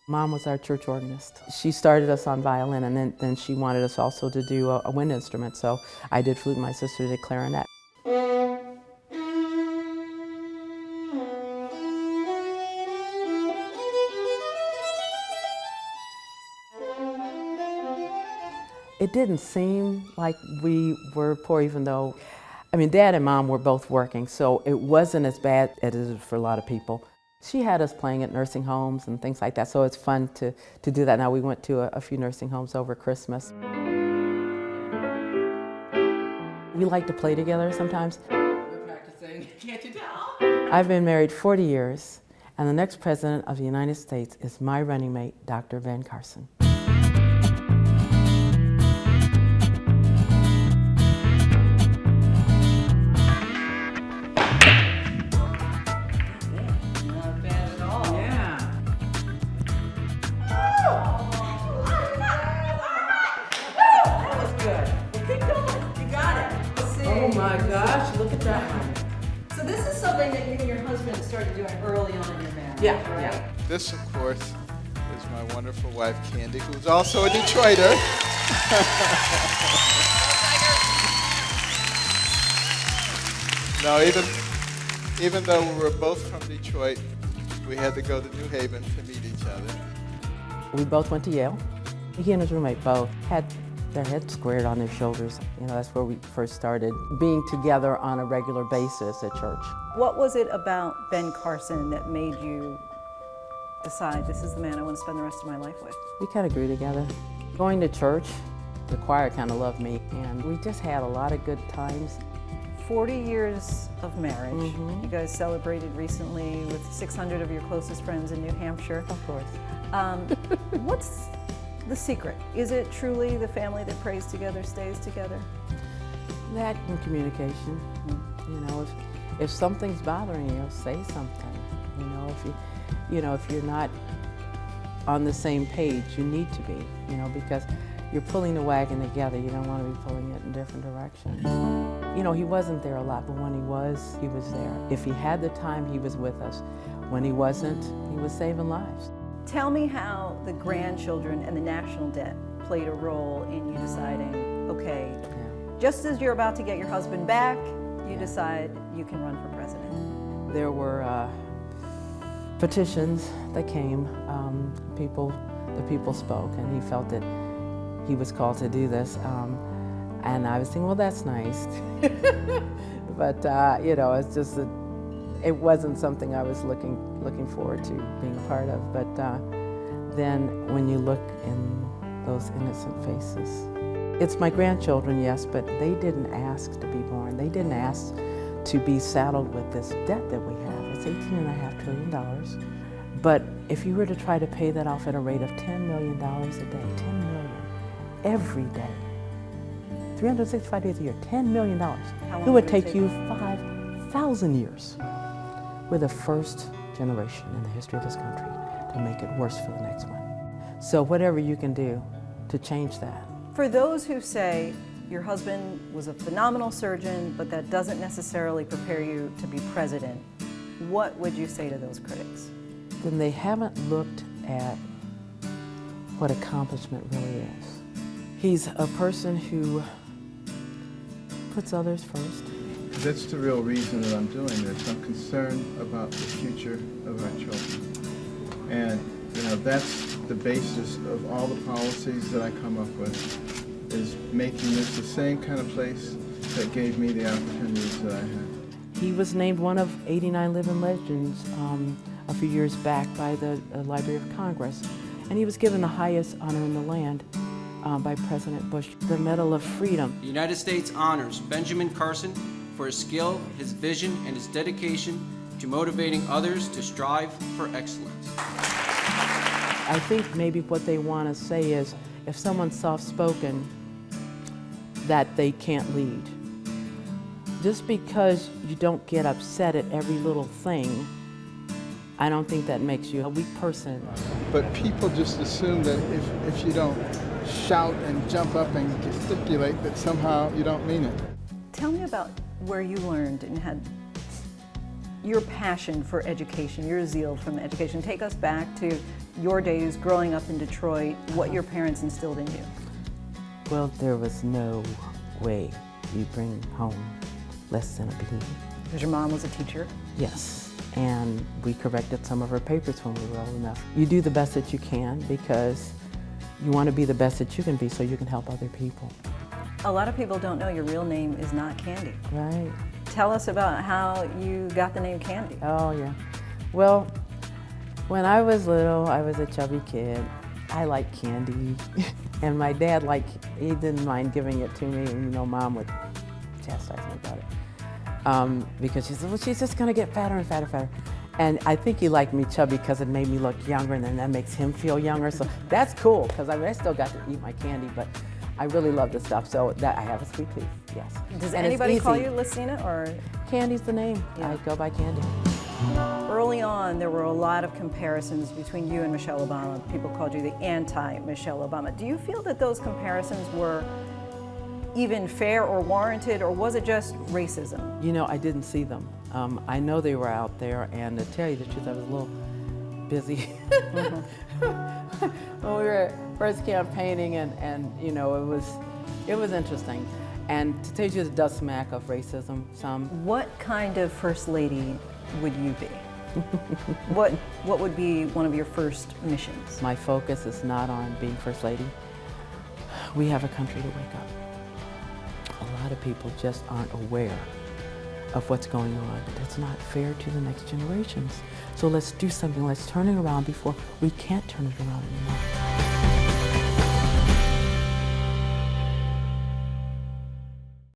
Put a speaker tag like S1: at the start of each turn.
S1: Mom was our church organist. She started us on violin, and then she wanted us also to do a wind instrument, so I did flute, my sister did clarinet. It didn't seem like we were poor, even though, I mean, Dad and Mom were both working, so it wasn't as bad as it is for a lot of people. She had us playing at nursing homes and things like that, so it's fun to do that. Now, we went to a few nursing homes over Christmas. We like to play together sometimes.
S2: We're practicing, can't you tell?
S1: I've been married 40 years, and the next president of the United States is my running mate, Dr. Ben Carson.
S2: Oh my gosh, look at that. So this is something that you and your husband started doing early on in your marriage, right?
S1: Yeah.
S3: This, of course, is my wonderful wife, Candy, who's also a Detroiter. No, even though we were both from Detroit, we had to go to New Haven to meet each other.
S1: We both went to Yale. He and his roommate both had their heads squared on their shoulders. You know, that's where we first started being together on a regular basis at church.
S4: What was it about Ben Carson that made you decide this is the man I want to spend the rest of my life with?
S1: We kind of grew together. Going to church, the choir kind of loved me, and we just had a lot of good times.
S4: 40 years of marriage. You guys celebrated recently with 600 of your closest friends in New Hampshire.
S1: Of course.
S4: What's the secret? Is it truly the family that prays together stays together?
S1: That and communication. You know, if something's bothering you, say something. If you're not on the same page, you need to be. You know, because you're pulling the wagon together. You don't want to be pulling it in different directions. You know, he wasn't there a lot, but when he was there. If he had the time, he was with us. When he wasn't, he was saving lives.
S4: Tell me how the grandchildren and the national debt played a role in you deciding, okay, just as you're about to get your husband back, you decide you can run for president.
S1: There were petitions that came. The people spoke, and he felt that he was called to do this. And I was thinking, well, that's nice. But, you know, it's just that it wasn't something I was looking forward to being a part of. But then when you look in those innocent faces, it's my grandchildren, yes, but they didn't ask to be born. They didn't ask to be saddled with this debt that we have. It's $18.5 trillion. But if you were to try to pay that off at a rate of $10 million a day, $10 million, every day, 365 days a year, $10 million, it would take you 5,000 years. We're the first generation in the history of this country to make it worse for the next one. So whatever you can do to change that.
S4: For those who say your husband was a phenomenal surgeon, but that doesn't necessarily prepare you to be president, what would you say to those critics?
S1: Then they haven't looked at what accomplishment really is. He's a person who puts others first.
S3: That's the real reason that I'm doing this. I'm concerned about the future of our children. And, you know, that's the basis of all the policies that I come up with, is making this the same kind of place that gave me the opportunities that I had.
S1: He was named one of 89 living legends a few years back by the Library of Congress. And he was given the highest honor in the land by President Bush, the Medal of Freedom.
S5: The United States honors Benjamin Carson for his skill, his vision, and his dedication to motivating others to strive for excellence.
S1: I think maybe what they want to say is, if someone's soft-spoken, that they can't lead. Just because you don't get upset at every little thing, I don't think that makes you a weak person.
S6: But people just assume that if you don't shout and jump up and gesticulate, that somehow you don't mean it.
S4: Tell me about where you learned and had your passion for education, your zeal from education. Take us back to your days growing up in Detroit, what your parents instilled in you?
S1: Well, there was no way you bring home less than a B.
S4: Because your mom was a teacher.
S1: Yes, and we corrected some of her papers when we were old enough. You do the best that you can because you want to be the best that you can be so you can help other people.
S4: A lot of people don't know your real name is not Candy.
S1: Right.
S4: Tell us about how you got the name Candy.
S1: Oh, yeah. Well, when I was little, I was a chubby kid. I liked candy. And my dad, he didn't mind giving it to me, and Mom would chastise me about it. Because she said, well, she's just gonna get fatter and fatter and fatter. And I think he liked me chubby because it made me look younger, and then that makes him feel younger. So that's cool, because I still got to eat my candy, but I really love this stuff. So that I have a sweet tooth, yes.
S4: Does
S1: and
S4: anybody
S1: it's
S4: call
S1: easy.
S4: you Lucina, or?
S1: Candy's the name.
S4: Yeah.
S1: I go by Candy.
S4: Early on, there were a lot of comparisons between you and Michelle Obama. People called you the anti-Michelle Obama. Do you feel that those comparisons were even fair or warranted, or was it just racism?
S1: I didn't see them. I know they were out there, and to tell you the truth, I was a little busy when we were first campaigning, and it was interesting. And to tell you the truth, it does smack of racism some.
S4: What kind of first lady would you be? What would be one of your first missions?
S1: My focus is not on being first lady. We have a country to wake up. A lot of people just aren't aware of what's going on. That's not fair to the next generations. So let's do something. Let's turn it around before we can't turn it around anymore.